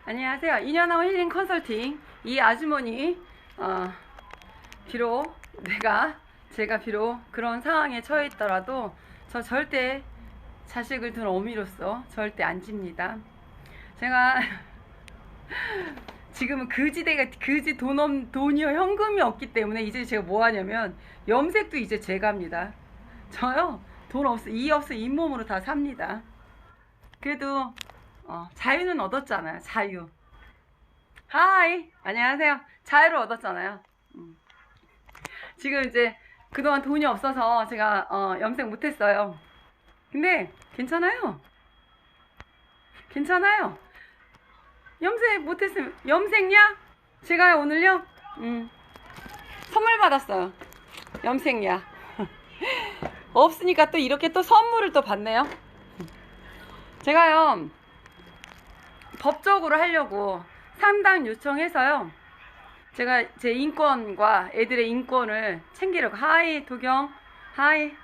안녕하세요. 인연하고 힐링 컨설팅 이 아주머니 비록 제가 비록 그런 상황에 처해 있더라도 저 절대 자식을 둔 어미로서 절대 안 집니다. 제가 지금은 그지 돈이요 현금이 없기 때문에 이제 제가 뭐 하냐면 염색도 이제 제가 합니다. 저요 돈 없어 이 없어 잇몸으로 다 삽니다. 그래도 자유는 얻었잖아요. 자유. 하이 안녕하세요. 자유를 얻었잖아요. 지금 이제 그동안 돈이 없어서 제가 염색 못했어요. 근데 괜찮아요. 괜찮아요. 염색 못했으면 염색약 제가 오늘요 선물 받았어요. 염색약 없으니까 또 이렇게 또 선물을 또 받네요. 제가요 법적으로 하려고 상담 요청해서요 제가 제 인권과 애들의 인권을 챙기려고. 하이 도경 하이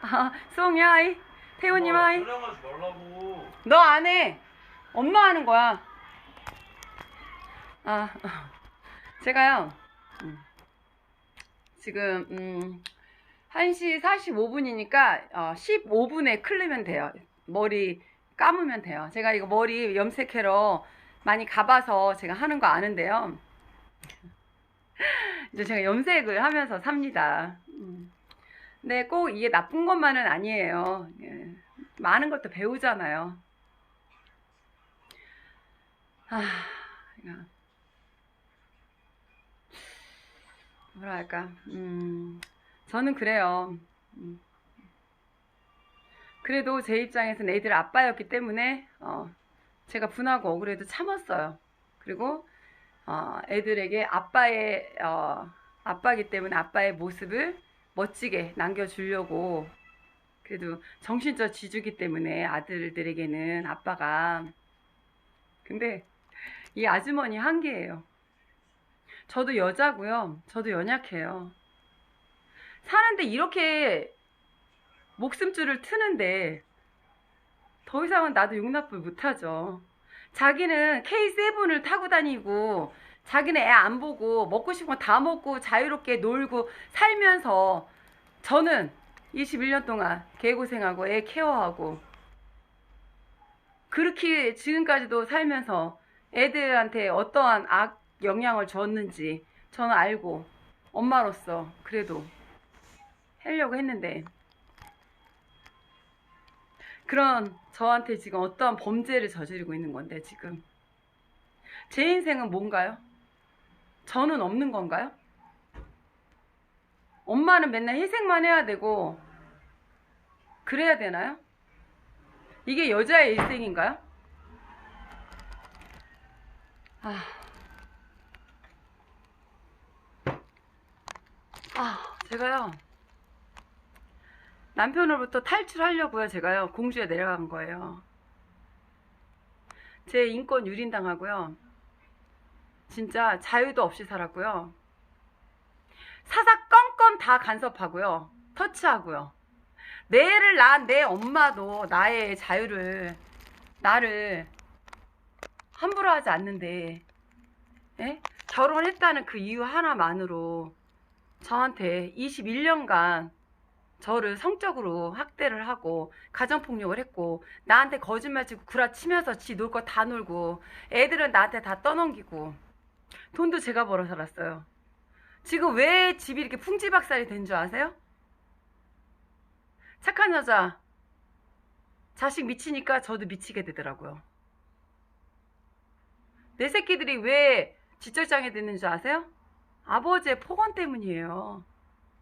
송이 하이 태훈님 하이. 촬영하지 말라고. 너 안 해. 엄마 하는 거야. 제가요 지금 1시 45분이니까 15분에 클리면 돼요. 머리 감으면 돼요. 제가 이거 머리 염색하러 많이 가봐서 제가 하는 거 아는데요. 이제 제가 염색을 하면서 삽니다. 근데 꼭 이게 나쁜 것만은 아니에요. 많은 것도 배우잖아요. 뭐랄까 저는 그래요. 그래도 제 입장에서는 애들 아빠였기 때문에 제가 분하고 억울해도 참았어요. 그리고 애들에게 아빠이기 때문에 아빠의 모습을 멋지게 남겨주려고. 그래도 정신적 지주기 때문에 아들들에게는 아빠가. 근데 이 아주머니 한계예요. 저도 여자고요. 저도 연약해요. 사는데 이렇게 목숨줄을 트는데 더 이상은 나도 용납을 못하죠. 자기는 K7을 타고 다니고 자기는 애 안 보고 먹고 싶은 거 다 먹고 자유롭게 놀고 살면서 저는 21년 동안 개고생하고 애 케어하고 그렇게 지금까지도 살면서 애들한테 어떠한 악 영향을 줬는지 저는 알고 엄마로서 그래도 하려고 했는데 그런 저한테 지금 어떠한 범죄를 저지르고 있는 건데 지금 제 인생은 뭔가요? 저는 없는 건가요? 엄마는 맨날 희생만 해야 되고 그래야 되나요? 이게 여자의 일생인가요? 제가요 남편으로부터 탈출하려고요. 제가요 공주에 내려간 거예요. 제 인권 유린당하고요. 진짜 자유도 없이 살았고요. 사사건건 다 간섭하고요. 터치하고요. 내 애를 낳은 내 엄마도 나의 자유를 나를 함부로 하지 않는데 결혼했다는 그 이유 하나만으로 저한테 21년간 저를 성적으로 학대를 하고 가정폭력을 했고 나한테 거짓말 치고 구라치면서 지 놀 거 다 놀고 애들은 나한테 다 떠넘기고 돈도 제가 벌어 살았어요. 지금 왜 집이 이렇게 풍지박살이 된 줄 아세요? 착한 여자 자식 미치니까 저도 미치게 되더라고요. 내 새끼들이 왜 지적장애 됐는 줄 아세요? 아버지의 폭언 때문이에요.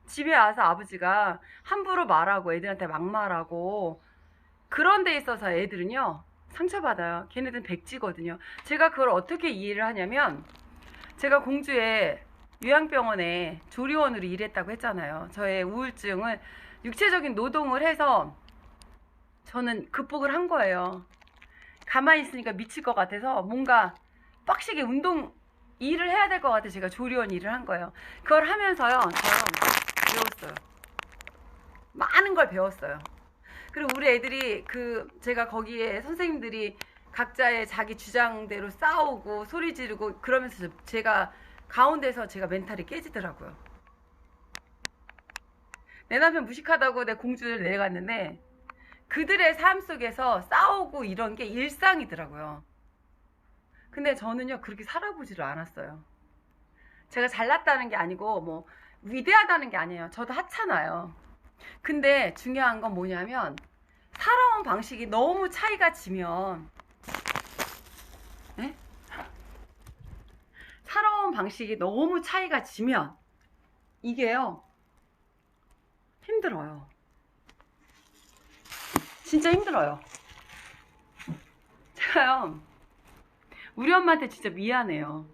집에 와서 아버지가 함부로 말하고 애들한테 막말하고 그런 데 있어서 애들은요 상처받아요. 걔네들은 백지거든요. 제가 그걸 어떻게 이해를 하냐면 제가 공주에 요양병원에 조리원으로 일했다고 했잖아요. 저의 우울증을 육체적인 노동을 해서 저는 극복을 한 거예요. 가만히 있으니까 미칠 것 같아서 뭔가 빡시게 일을 해야 될 것 같아 제가 조리원 일을 한 거예요. 그걸 하면서요 저는 배웠어요. 많은 걸 배웠어요. 그리고 우리 애들이 제가 거기에 선생님들이 각자의 자기 주장대로 싸우고 소리 지르고 그러면서 제가 가운데서 제가 멘탈이 깨지더라고요. 내 남편 무식하다고 내 공주를 내려갔는데 그들의 삶 속에서 싸우고 이런 게 일상이더라고요. 근데 저는요 그렇게 살아보지를 않았어요. 제가 잘났다는 게 아니고 뭐 위대하다는 게 아니에요. 저도 하찮아요. 근데 중요한 건 뭐냐면 살아온 방식이 너무 차이가 지면 네? 살아온 방식이 너무 차이가 지면 이게요 힘들어요. 진짜 힘들어요. 제가요 우리 엄마한테 진짜 미안해요.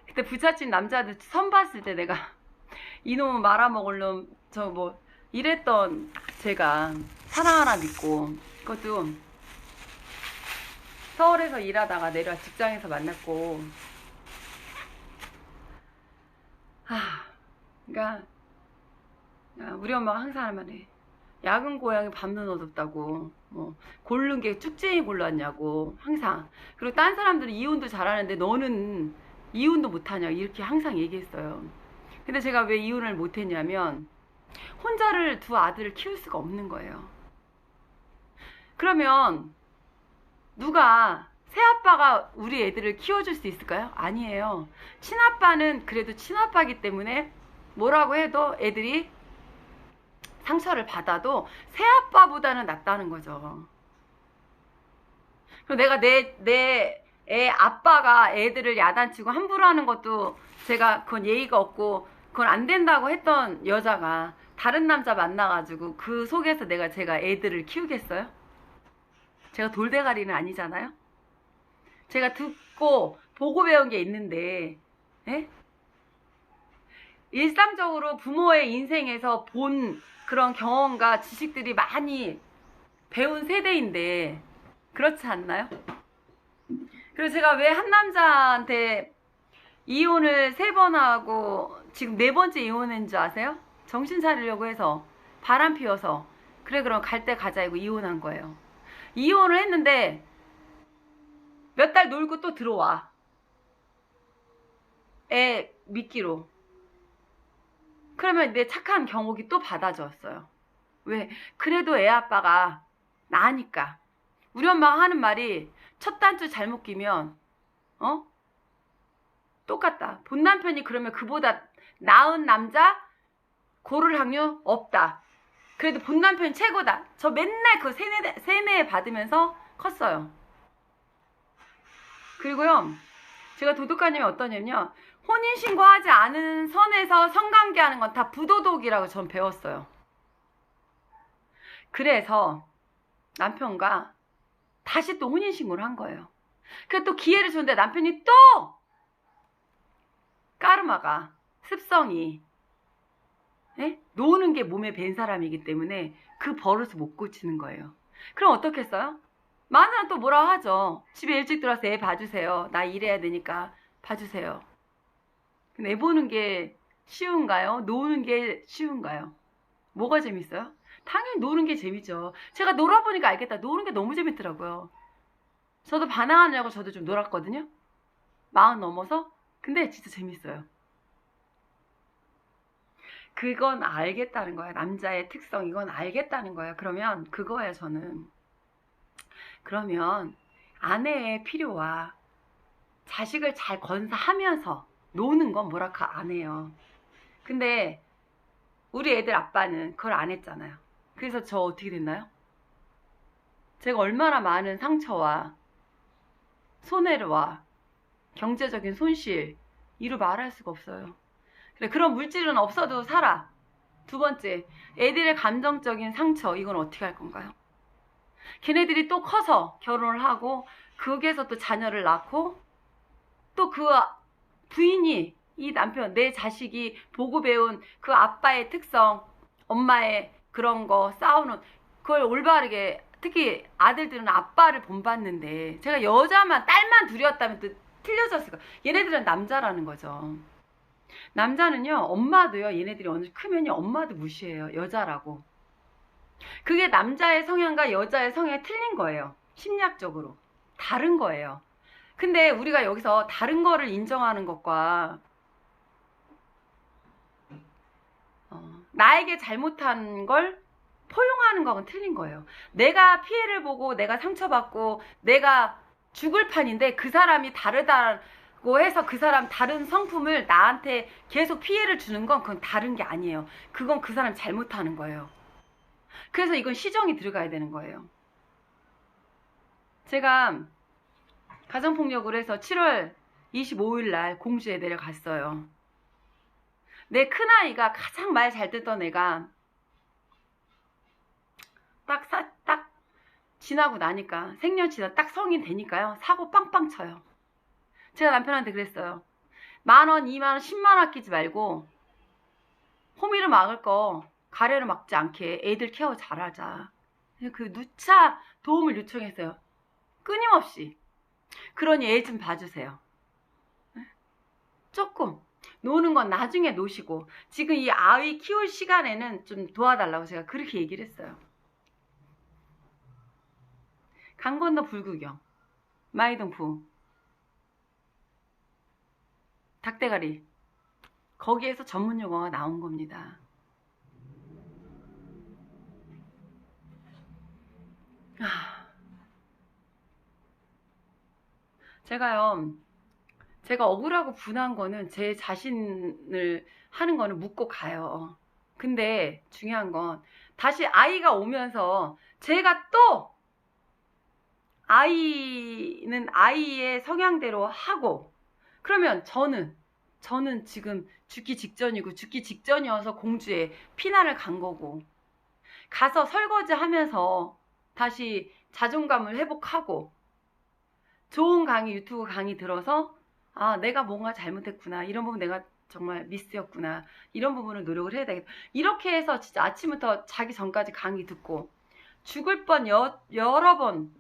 그때 부잣집 남자들 선 봤을 때 내가 이놈은 말아먹을 놈 저 뭐 이랬던 제가 사랑하나 믿고 그것도 서울에서 일하다가 내려 직장에서 만났고 그러니까 우리 엄마가 항상 하는 말이 야근 고양이 밤눈 어둡다고 뭐 고른 게 쭉쟁이 골랐냐고 항상. 그리고 딴 사람들은 이혼도 잘하는데 너는 이혼도 못하냐 이렇게 항상 얘기했어요. 근데 제가 왜 이혼을 못했냐면 혼자를 두 아들을 키울 수가 없는 거예요. 그러면 누가 새아빠가 우리 애들을 키워줄 수 있을까요? 아니에요. 친아빠는 그래도 친아빠기 때문에 뭐라고 해도 애들이 상처를 받아도 새아빠보다는 낫다는 거죠. 그럼 내가 내 애 아빠가 애들을 야단치고 함부로 하는 것도 제가 그건 예의가 없고 그건 안 된다고 했던 여자가 다른 남자 만나가지고 그 속에서 제가 애들을 키우겠어요? 제가 돌대가리는 아니잖아요? 제가 듣고 보고 배운 게 있는데 에? 일상적으로 부모의 인생에서 본 그런 경험과 지식들이 많이 배운 세대인데 그렇지 않나요? 그리고 제가 왜 한 남자한테 이혼을 3번 하고 지금 4번째 이혼한 줄 아세요? 정신 차리려고 해서 바람 피워서 그래 그럼 갈 때 가자 이거 이혼한 거예요. 이혼을 했는데 몇 달 놀고 또 들어와. 애 미끼로. 그러면 내 착한 경옥이 또 받아줬어요. 왜? 그래도 애 아빠가 나으니까. 우리 엄마가 하는 말이 첫 단추 잘못 끼면 똑같다. 본 남편이 그러면 그보다 나은 남자 고를 확률 없다. 그래도 본 남편이 최고다. 저 맨날 그 세뇌 받으면서 컸어요. 그리고요 제가 도둑가님이 어떠냐면요 혼인신고하지 않은 선에서 성관계하는 건 다 부도덕이라고 전 배웠어요. 그래서 남편과 다시 또 혼인신고를 한 거예요. 그래서 또 기회를 줬는데 남편이 또 까르마가 습성이 노는 게 몸에 밴 사람이기 때문에 그 버릇을 못 고치는 거예요. 그럼 어떻겠어요? 마누라는 또 뭐라 하죠. 집에 일찍 들어와서 애 봐주세요. 나 일해야 되니까 봐주세요. 근데 애 보는 게 쉬운가요? 노는 게 쉬운가요? 뭐가 재밌어요? 당연히 노는 게 재밌죠. 제가 놀아보니까 알겠다. 노는 게 너무 재밌더라고요. 저도 반항하려고 저도 좀 놀았거든요. 40 넘어서. 근데 진짜 재밌어요. 그건 알겠다는 거야. 남자의 특성 이건 알겠다는 거야. 그러면 그거예요 저는. 그러면 아내의 필요와 자식을 잘 건사하면서 노는 건 뭐랄까 안 해요. 근데 우리 애들 아빠는 그걸 안 했잖아요. 그래서 저 어떻게 됐나요? 제가 얼마나 많은 상처와 손해와 경제적인 손실 이루 말할 수가 없어요. 그래 그런 물질은 없어도 살아. 2번째 애들의 감정적인 상처 이건 어떻게 할 건가요? 걔네들이 또 커서 결혼을 하고 거기에서 또 자녀를 낳고 또 그 부인이 이 남편 내 자식이 보고 배운 그 아빠의 특성 엄마의 그런 거 싸우는 그걸 올바르게 특히 아들들은 아빠를 본받는데 제가 여자만 딸만 둘이었다면 또 틀려졌을 거야. 얘네들은 남자라는 거죠. 남자는요 엄마도요 얘네들이 어느 크면요 엄마도 무시해요. 여자라고. 그게 남자의 성향과 여자의 성향이 틀린 거예요. 심리학적으로. 다른 거예요. 근데 우리가 여기서 다른 거를 인정하는 것과 나에게 잘못한 걸 포용하는 거는 틀린 거예요. 내가 피해를 보고 내가 상처받고 내가 죽을 판인데 그 사람이 다르다고 해서 그 사람 다른 성품을 나한테 계속 피해를 주는 건 그건 다른 게 아니에요. 그건 그 사람이 잘못하는 거예요. 그래서 이건 시정이 들어가야 되는 거예요. 제가 가정폭력을 해서 7월 25일 날 공주에 내려갔어요. 내 큰아이가 가장 말 잘 듣던 애가 딱 지나고 나니까 생년 지나 딱 성인 되니까요. 사고 빵빵 쳐요. 제가 남편한테 그랬어요. 10,000원, 20,000원, 10만 원 아끼지 말고 호미를 막을 거 가래로 막지 않게 애들 케어 잘하자. 그 누차 도움을 요청했어요. 끊임없이. 그러니 애 좀 봐주세요. 조금. 노는 건 나중에 노시고 지금 이 아이 키울 시간에는 좀 도와달라고 제가 그렇게 얘기를 했어요. 강 건너 불구경, 마이동 부, 닭대가리, 거기에서 전문 용어가 나온 겁니다. 제가 억울하고 분한 거는 제 자신을 하는 거는 묻고 가요. 근데 중요한 건 다시 아이가 오면서 제가 또 아이는 아이의 성향대로 하고 그러면 저는 지금 죽기 직전이고 죽기 직전이어서 공주에 피난을 간 거고 가서 설거지 하면서 다시 자존감을 회복하고 좋은 강의 유튜브 강의 들어서 아 내가 뭔가 잘못했구나 이런 부분 내가 정말 미스였구나 이런 부분을 노력을 해야 되겠다 이렇게 해서 진짜 아침부터 자기 전까지 강의 듣고 죽을 뻔 여러 번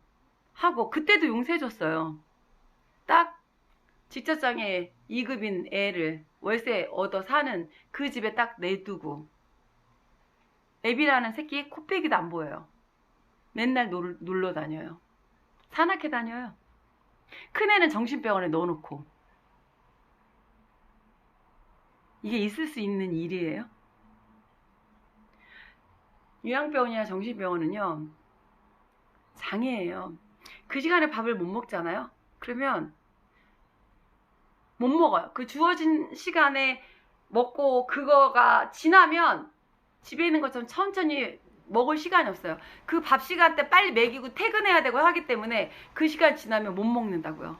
하고 그때도 용서해줬어요. 딱 직접장애 2급인 애를 월세 얻어 사는 그 집에 딱 내두고 애비라는 새끼 코빼기도 안 보여요. 맨날 놀러 다녀요. 산악회 다녀요. 큰애는 정신병원에 넣어놓고 이게 있을 수 있는 일이에요? 요양병원이나 정신병원은요 장애예요. 그 시간에 밥을 못 먹잖아요. 그러면 못 먹어요. 그 주어진 시간에 먹고 그거가 지나면 집에 있는 것처럼 천천히 먹을 시간이 없어요. 그 밥 시간 때 빨리 먹이고 퇴근해야 되고 하기 때문에 그 시간 지나면 못 먹는다고요.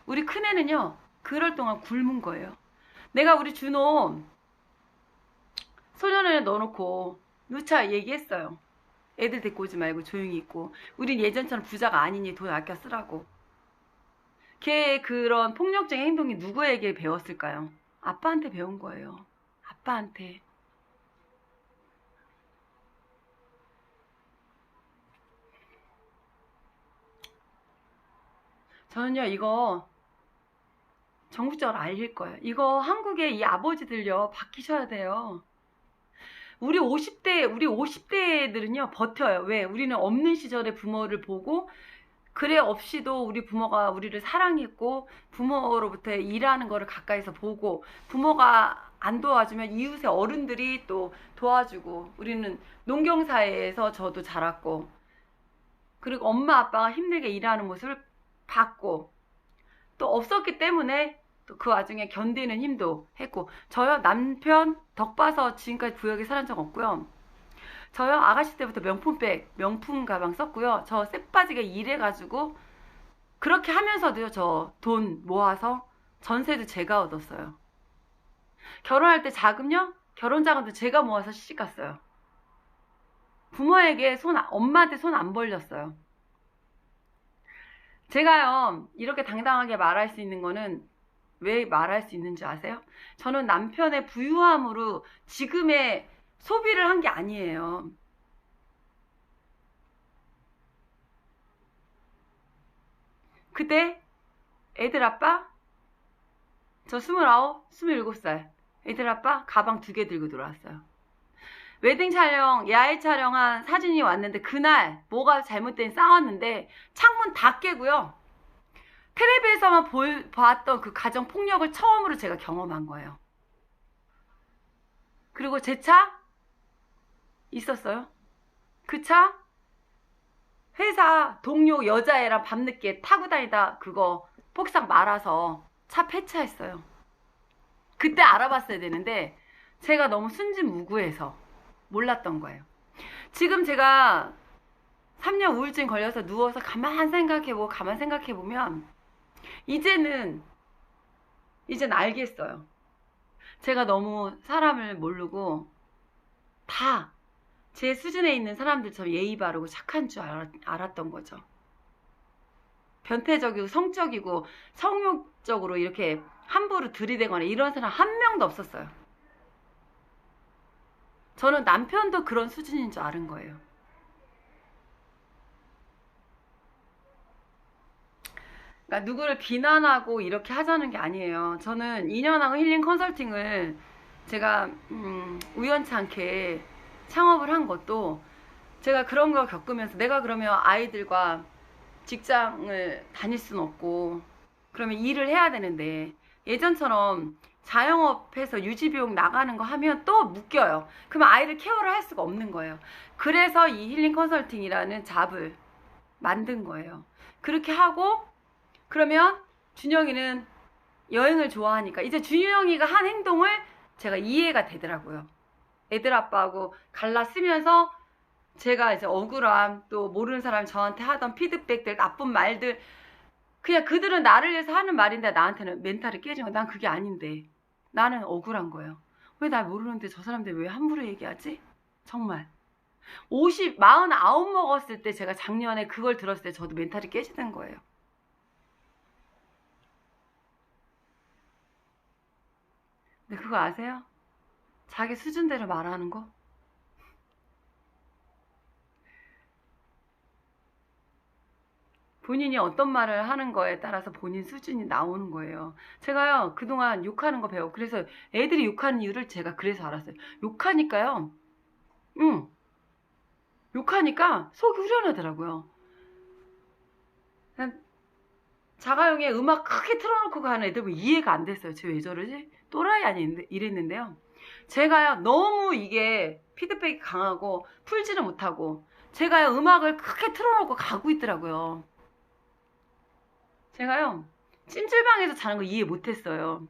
우리 큰애는요 그럴 동안 굶은 거예요. 내가 우리 준호 소년원에 넣어놓고 누차 얘기했어요. 애들 데리고 오지 말고 조용히 있고 우린 예전처럼 부자가 아니니 돈 아껴 쓰라고. 걔 그런 폭력적인 행동이 누구에게 배웠을까요? 아빠한테 배운 거예요. 아빠한테. 저는요 이거 전국적으로 알릴 거예요. 이거 한국의 이 아버지들요 바뀌셔야 돼요. 우리 50대들은요 버텨요. 왜? 우리는 없는 시절에 부모를 보고 그래 없이도 우리 부모가 우리를 사랑했고 부모로부터 일하는 거를 가까이서 보고 부모가 안 도와주면 이웃의 어른들이 또 도와주고 우리는 농경사회에서 저도 자랐고 그리고 엄마 아빠가 힘들게 일하는 모습을 봤고 또 없었기 때문에 또 그 와중에 견디는 힘도 했고 저요 남편 덕 봐서 지금까지 구역에 살은 적 없고요. 저요 아가씨 때부터 명품백 명품 가방 썼고요. 저 쎄빠지게 일해가지고 그렇게 하면서도요 저 돈 모아서 전세도 제가 얻었어요. 결혼할 때 자금요 결혼 자금도 제가 모아서 시집 갔어요. 부모에게 엄마한테 손 안 벌렸어요. 제가요 이렇게 당당하게 말할 수 있는 거는 왜 말할 수 있는지 아세요? 저는 남편의 부유함으로 지금의 소비를 한 게 아니에요. 그때 애들 아빠 저 29, 27살 애들 아빠 가방 2개 들고 들어왔어요. 웨딩 촬영, 야외 촬영한 사진이 왔는데 그날 뭐가 잘못된 싸웠는데 창문 다 깨고요. 텔레비에서만 봤던 그 가정 폭력을 처음으로 제가 경험한 거예요. 그리고 제 차 있었어요. 그 차 회사 동료 여자애랑 밤늦게 타고 다니다 그거 폭삭 말아서 차 폐차했어요. 그때 알아봤어야 되는데 제가 너무 순진무구해서 몰랐던 거예요. 지금 제가 3년 우울증 걸려서 누워서 가만 생각해보면 이제는 알겠어요. 제가 너무 사람을 모르고 다 제 수준에 있는 사람들처럼 예의 바르고 착한 줄 알았던 거죠. 변태적이고 성적이고 성욕적으로 이렇게 함부로 들이대거나 이런 사람 한 명도 없었어요. 저는 남편도 그런 수준인 줄 아는 거예요. 그러니까 누구를 비난하고 이렇게 하자는 게 아니에요. 저는 2년하고 힐링 컨설팅을 제가 우연치 않게 창업을 한 것도 제가 그런 거 겪으면서 내가 그러면 아이들과 직장을 다닐 수는 없고 그러면 일을 해야 되는데 예전처럼 자영업해서 유지비용 나가는 거 하면 또 묶여요. 그러면 아이를 케어를 할 수가 없는 거예요. 그래서 이 힐링 컨설팅이라는 잡을 만든 거예요. 그렇게 하고 그러면 준영이는 여행을 좋아하니까 이제 준영이가 한 행동을 제가 이해가 되더라고요. 애들 아빠하고 갈라 쓰면서 제가 이제 억울함 또 모르는 사람이 저한테 하던 피드백들 나쁜 말들 그냥 그들은 나를 위해서 하는 말인데 나한테는 멘탈이 깨진 거야. 난 그게 아닌데 나는 억울한 거예요. 왜 날 모르는데 저 사람들 왜 함부로 얘기하지? 정말 49 먹었을 때 제가 작년에 그걸 들었을 때 저도 멘탈이 깨지는 거예요. 근데 그거 아세요? 자기 수준대로 말하는 거? 본인이 어떤 말을 하는 거에 따라서 본인 수준이 나오는 거예요. 제가요 그동안 욕하는 거 배워. 그래서 애들이 욕하는 이유를 제가 그래서 알았어요. 욕하니까요. 욕하니까 속이 후련하더라고요. 자가용에 음악 크게 틀어놓고 가는 애들 보면 이해가 안 됐어요. 쟤 왜 저러지? 또라이 아니 이랬는데요. 제가요 너무 이게 피드백이 강하고 풀지를 못하고 제가요 음악을 크게 틀어놓고 가고 있더라고요. 제가요 찜질방에서 자는 거 이해 못했어요.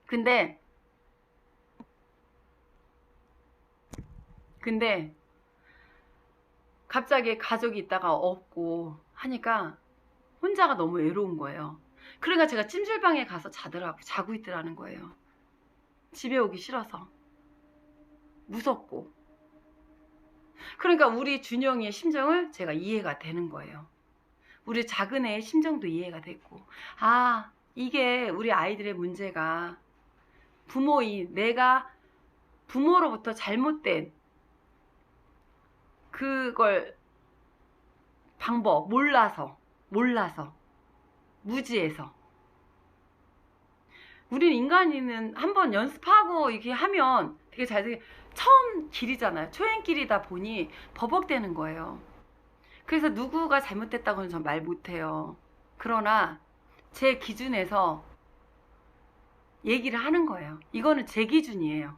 근데 갑자기 가족이 있다가 없고 하니까 혼자가 너무 외로운 거예요. 그러니까 제가 찜질방에 가서 자고 있더라는 거예요. 집에 오기 싫어서 무섭고. 그러니까 우리 준영이의 심정을 제가 이해가 되는 거예요. 우리 작은 애의 심정도 이해가 됐고, 아 이게 우리 아이들의 문제가 내가 부모로부터 잘못된 그걸 방법 몰라서 무지해서 우린 인간이는 한번 연습하고 이렇게 하면 되게 잘되게 처음 길이잖아요. 초행길이다 보니 버벅대는 거예요. 그래서 누구가 잘못됐다고는 전 말 못해요. 그러나 제 기준에서 얘기를 하는 거예요. 이거는 제 기준이에요.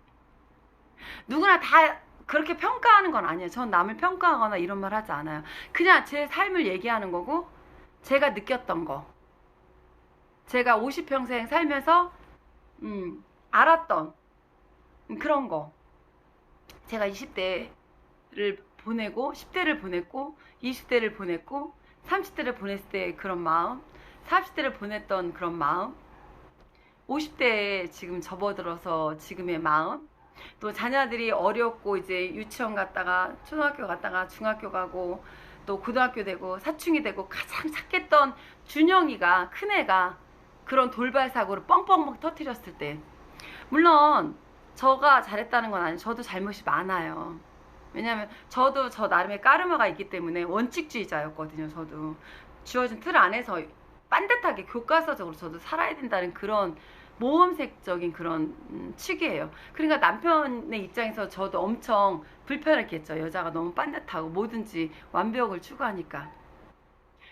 누구나 다 그렇게 평가하는 건 아니에요. 전 남을 평가하거나 이런 말 하지 않아요. 그냥 제 삶을 얘기하는 거고 제가 느꼈던 거 제가 50평생 살면서 알았던 그런 거 제가 20대를 보내고 10대를 보냈고 20대를 보냈고 30대를 보냈을 때 그런 마음 40대를 보냈던 그런 마음 50대에 지금 접어들어서 지금의 마음 또 자녀들이 어렵고 이제 유치원 갔다가 초등학교 갔다가 중학교 가고 또 고등학교 되고 사춘기 되고 가장 착했던 준영이가 큰애가 그런 돌발 사고를 뻥뻥뻥 터뜨렸을 때 물론 저가 잘했다는 건 아니에요. 저도 잘못이 많아요. 왜냐하면 저도 저 나름의 까르마가 있기 때문에 원칙주의자였거든요. 저도 주어진 틀 안에서 반듯하게 교과서적으로 저도 살아야 된다는 그런 모험색적인 그런 취기예요. 그러니까 남편의 입장에서 저도 엄청 불편했겠죠. 여자가 너무 빤듯하고 뭐든지 완벽을 추구하니까.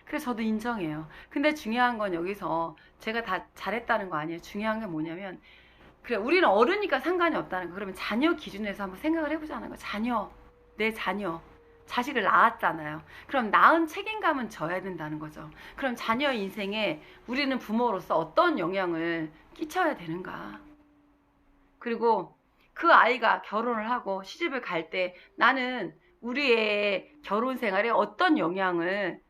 그래서 저도 인정해요. 근데 중요한 건 여기서 제가 다 잘했다는 거 아니에요. 중요한 게 뭐냐면, 그래, 우리는 어른이니까 상관이 없다는 거. 그러면 자녀 기준에서 한번 생각을 해보자는 거. 자녀, 내 자녀. 자식을 낳았잖아요. 그럼 낳은 책임감은 져야 된다는 거죠. 그럼 자녀 인생에 우리는 부모로서 어떤 영향을 끼쳐야 되는가. 그리고 그 아이가 결혼을 하고 시집을 갈 때 나는 우리의 결혼 생활에 어떤 영향을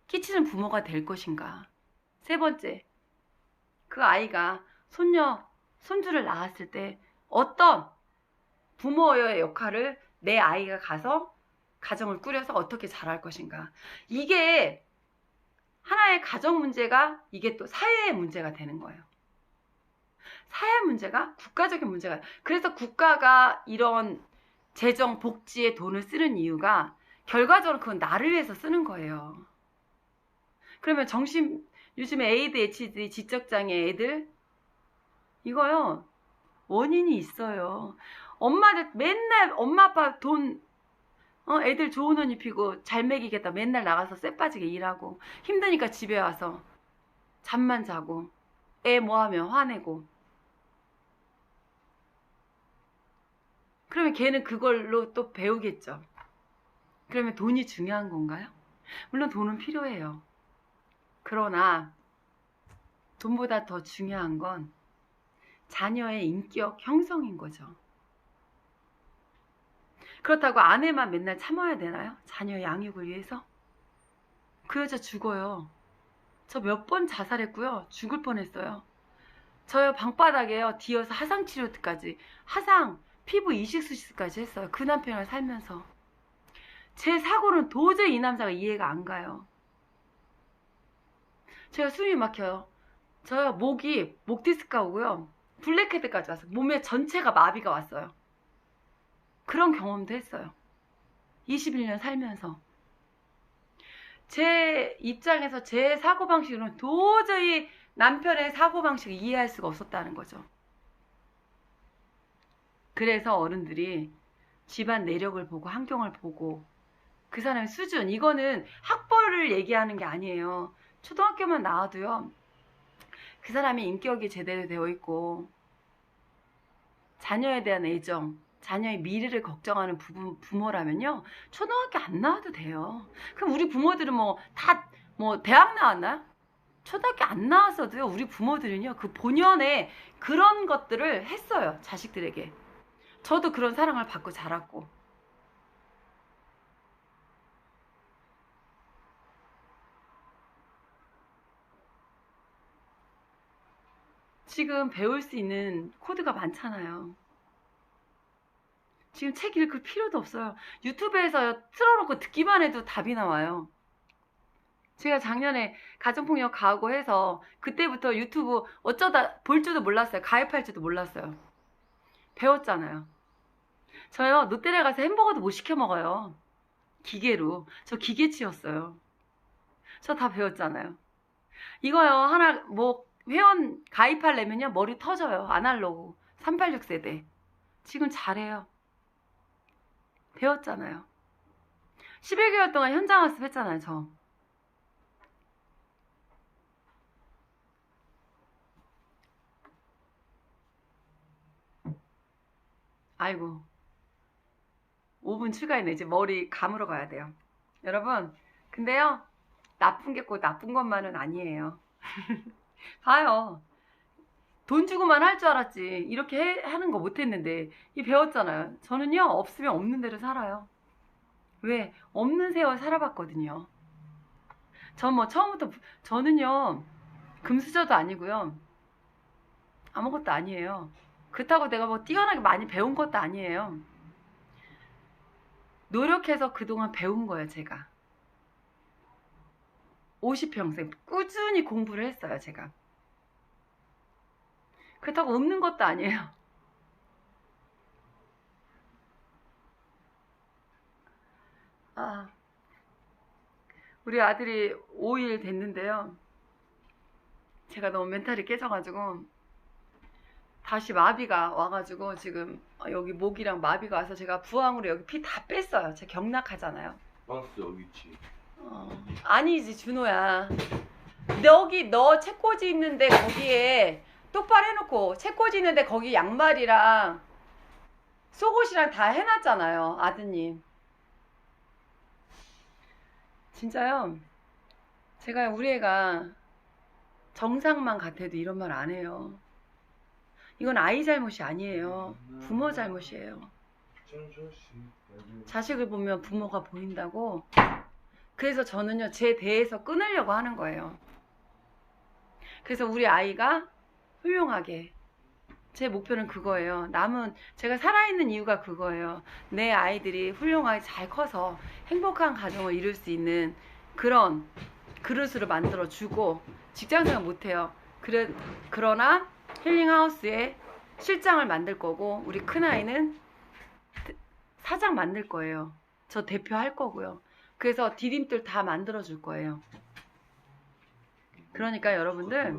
끼치는 부모가 될 것인가. 세 번째, 그 아이가 손녀, 손주를 낳았을 때 어떤 부모의 역할을 내 아이가 가서 가정을 꾸려서 어떻게 잘할 것인가. 이게 하나의 가정 문제가 이게 또 사회의 문제가 되는 거예요. 사회 문제가 국가적인 문제가. 그래서 국가가 이런 재정 복지에 돈을 쓰는 이유가 결과적으로 그건 나를 위해서 쓰는 거예요. 그러면 요즘에 ADHD 지적장애 애들 이거요 원인이 있어요. 엄마들 맨날 엄마 아빠 돈 애들 좋은 옷 입히고 잘 먹이겠다 맨날 나가서 쎄 빠지게 일하고 힘드니까 집에 와서 잠만 자고 애 뭐하면 화내고. 그러면 걔는 그걸로 또 배우겠죠. 그러면 돈이 중요한 건가요? 물론 돈은 필요해요. 그러나 돈보다 더 중요한 건 자녀의 인격 형성인 거죠. 그렇다고 아내만 맨날 참아야 되나요? 자녀 양육을 위해서? 그 여자 죽어요. 저 몇 번 자살했고요. 죽을 뻔했어요. 저요 방바닥에요 뒤어서 하상 치료까지 피부 이식 수술까지 했어요. 그 남편을 살면서. 제 사고는 도저히 이 남자가 이해가 안 가요. 제가 숨이 막혀요. 저요 목 디스크가 오고요. 블랙헤드까지 왔어요. 몸에 전체가 마비가 왔어요. 그런 경험도 했어요. 21년 살면서. 제 입장에서 제 사고방식으로는 도저히 남편의 사고방식을 이해할 수가 없었다는 거죠. 그래서 어른들이 집안 내력을 보고 환경을 보고 그 사람의 수준, 이거는 학벌을 얘기하는 게 아니에요. 초등학교만 나와도요. 그 사람이 인격이 제대로 되어 있고 자녀에 대한 애정, 자녀의 미래를 걱정하는 부모라면요. 초등학교 안 나와도 돼요. 그럼 우리 부모들은 대학 나왔나? 초등학교 안 나왔어도요. 우리 부모들은요. 그 본연의 그런 것들을 했어요. 자식들에게. 저도 그런 사랑을 받고 자랐고. 지금 배울 수 있는 코드가 많잖아요. 지금 책 읽을 필요도 없어요. 유튜브에서 틀어놓고 듣기만 해도 답이 나와요. 제가 작년에 가정폭력 가하고 그때부터 유튜브 어쩌다 볼 줄도 몰랐어요. 가입할 줄도 몰랐어요. 배웠잖아요. 저요 롯데리아 가서 햄버거도 못 시켜 먹어요. 기계로. 저 기계치였어요. 저 다 배웠잖아요. 이거요 하나 회원 가입하려면요 머리 터져요. 아날로그 386세대. 지금 잘해요. 배웠잖아요. 11개월 동안 현장 학습했잖아요. 저. 아이고 5분 추가했네. 이제 머리 감으러 가야 돼요. 여러분 근데요 나쁜 게 꼭 나쁜 것만은 아니에요. 봐요. 돈 주고만 할 줄 알았지 이렇게 하는 거 못했는데 배웠잖아요. 저는요 없으면 없는 대로 살아요. 왜? 없는 세월 살아봤거든요. 저는요 금수저도 아니고요 아무것도 아니에요. 그렇다고 내가 뛰어나게 많이 배운 것도 아니에요. 노력해서 그동안 배운 거예요. 제가 50평생 꾸준히 공부를 했어요. 제가 그렇다고 없는 것도 아니에요. 우리 아들이 5일 됐는데요. 제가 너무 멘탈이 깨져가지고 다시 마비가 와가지고 지금 여기 목이랑 마비가 와서 제가 부항으로 여기 피 다 뺐어요. 제가 경락하잖아요. 마우스 여기 있지. 아니지 준호야. 여기 너 책꽂이 있는데 거기에 똑바로 해놓고 책꽂이 있는데 거기 양말이랑 속옷이랑 다 해놨잖아요. 아드님. 진짜요. 제가 우리 애가 정상만 같아도 이런 말 안 해요. 이건 아이 잘못이 아니에요. 부모 잘못이에요. 자식을 보면 부모가 보인다고. 그래서 저는요 제 대에서 끊으려고 하는 거예요. 그래서 우리 아이가 훌륭하게, 제 목표는 그거예요. 남은 제가 살아있는 이유가 그거예요. 내 아이들이 훌륭하게 잘 커서 행복한 가정을 이룰 수 있는 그런 그릇으로 만들어 주고. 직장생활 못해요. 그러나 힐링하우스에 실장을 만들 거고, 우리 큰아이는 사장 만들 거예요. 저 대표할 거고요. 그래서 디딤돌 다 만들어 줄 거예요. 그러니까 여러분들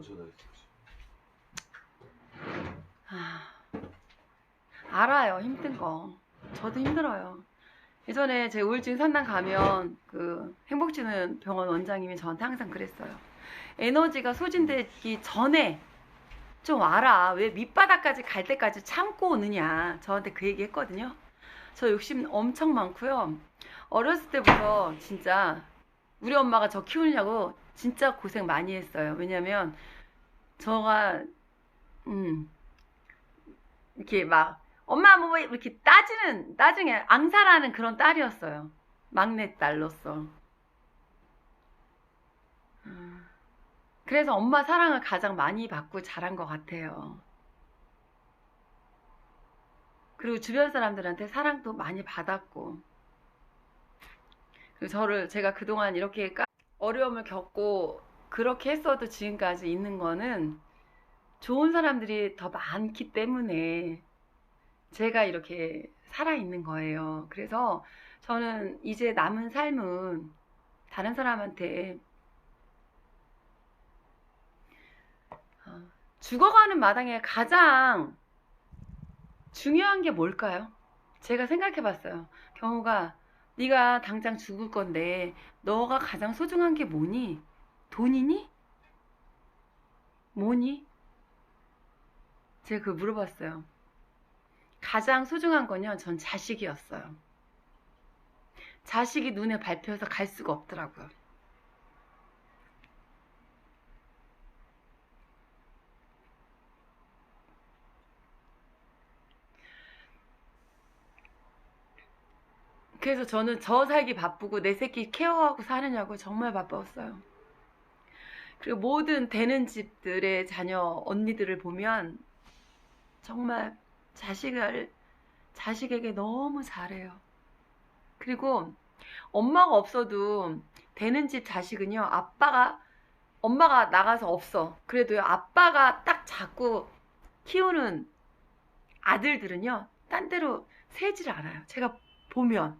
알아요. 힘든 거. 저도 힘들어요. 예전에 제 우울증 상담 가면 그 행복주는 병원 원장님이 저한테 항상 그랬어요. 에너지가 소진되기 전에 좀 와라. 왜 밑바닥까지 갈 때까지 참고 오느냐. 저한테 그 얘기 했거든요. 저 욕심 엄청 많고요. 어렸을 때부터 진짜 우리 엄마가 저 키우느냐고 진짜 고생 많이 했어요. 왜냐면 저가 이렇게 막 엄마 뭐 이렇게 따지는, 나중에 앙살하는 그런 딸이었어요. 막내딸로서. 그래서 엄마 사랑을 가장 많이 받고 자란 것 같아요. 그리고 주변 사람들한테 사랑도 많이 받았고. 그리고 제가 그동안 이렇게 어려움을 겪고 그렇게 했어도 지금까지 있는 거는 좋은 사람들이 더 많기 때문에 제가 이렇게 살아있는 거예요. 그래서 저는 이제 남은 삶은 다른 사람한테 죽어가는 마당에 가장 중요한 게 뭘까요? 제가 생각해 봤어요. 경우가 네가 당장 죽을 건데 너가 가장 소중한 게 뭐니? 돈이니? 뭐니? 제가 그거 물어봤어요. 가장 소중한 건요, 전 자식이었어요. 자식이 눈에 밟혀서 갈 수가 없더라고요. 그래서 저는 저 살기 바쁘고 내 새끼 케어하고 사느냐고 정말 바빴어요. 그리고 모든 되는 집들의 자녀 언니들을 보면 정말 자식에게 너무 잘해요. 그리고 엄마가 없어도 되는 집 자식은요, 엄마가 나가서 없어. 그래도요, 아빠가 딱 잡고 키우는 아들들은요, 딴 데로 새질 않아요. 제가 보면.